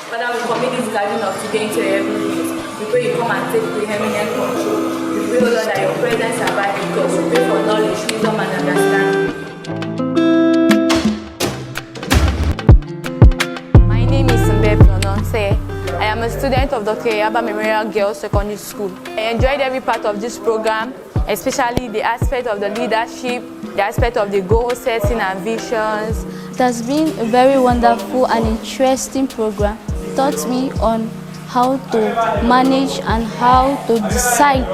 Father, we commit this gathering of today into your heavenly hands. We pray you come and take preeminent control. We pray, O Lord, that your presence abide with us. We pray for knowledge, wisdom, and understanding. My name is Obubra. I am a student of Dr. Yaba Memorial Girls Secondary School. I enjoyed every part of this program, especially the aspect of the leadership, the aspect of the goal setting and visions. It has been a very wonderful and interesting program. It taught me on how to manage and how to decide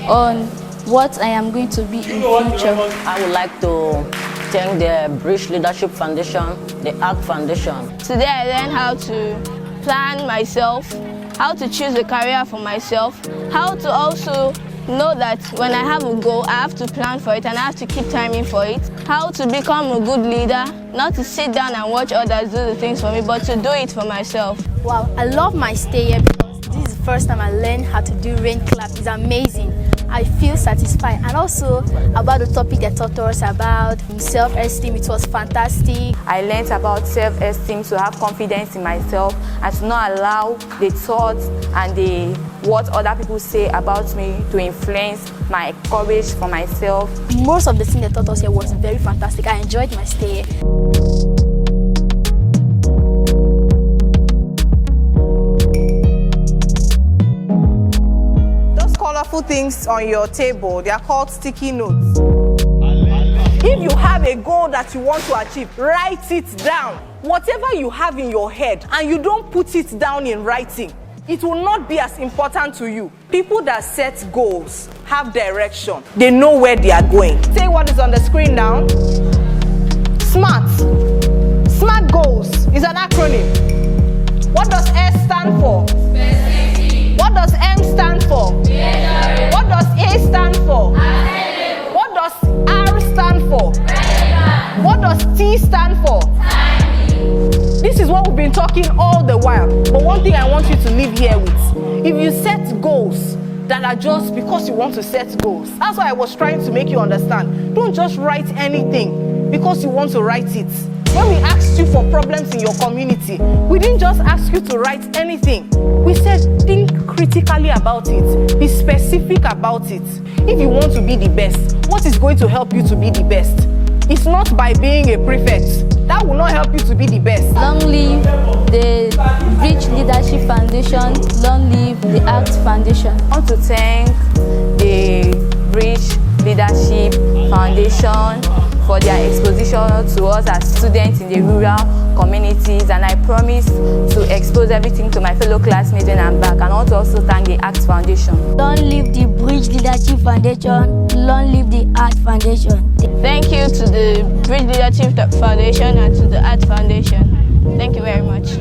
on what I am going to be in future. I would like to thank the Bridge Leadership Foundation, the ARC Foundation. Today I learned how to plan myself, how to choose a career for myself, how to also know that when I have a goal, I have to plan for it and I have to keep timing for it. How to become a good leader, not to sit down and watch others do the things for me, but to do it for myself. Wow, I love my stay here because this is the first time I learned how to do rain clap. It's amazing. I feel satisfied. And also about the topic they taught us about self-esteem, it was fantastic. I learned about self-esteem, to have confidence in myself and to not allow the thoughts and what other people say about me to influence my courage for myself. Most of the things they taught us here was very fantastic. I enjoyed my stay here. Colorful things on your table, they are called sticky notes. If you have a goal that you want to achieve, write it down. Whatever you have in your head and you don't put it down in writing, it will not be as important to you. People that set goals have direction. They know where they are going. Say what is on the screen now. SMART. SMART goals is an acronym. What does S stand for? What does M stand for? What does A stand for? What does R stand for? What does T stand for? This is what we've been talking all the while. But one thing I want you to leave here with, if you set goals that are just because you want to set goals, that's why I was trying to make you understand. Don't just write anything because you want to write it. When we asked you for problems in your community, we didn't just ask you to write anything. We said, think critically about it. Be specific about it. If you want to be the best, what is going to help you to be the best? It's not by being a prefect. That will not help you to be the best. Long live the Bridge Leadership Foundation. Long live the ARC Foundation. I want to thank the Bridge Leadership Foundation for their exposition to us as students in the rural communities, and I promise to expose everything to my fellow classmates when I'm back. And I want to also thank the ARC Foundation. Long live the Bridge Leadership Foundation. Long live the ARC Foundation. Thank you to the Bridge Leadership Foundation and to the ARC Foundation. Thank you very much.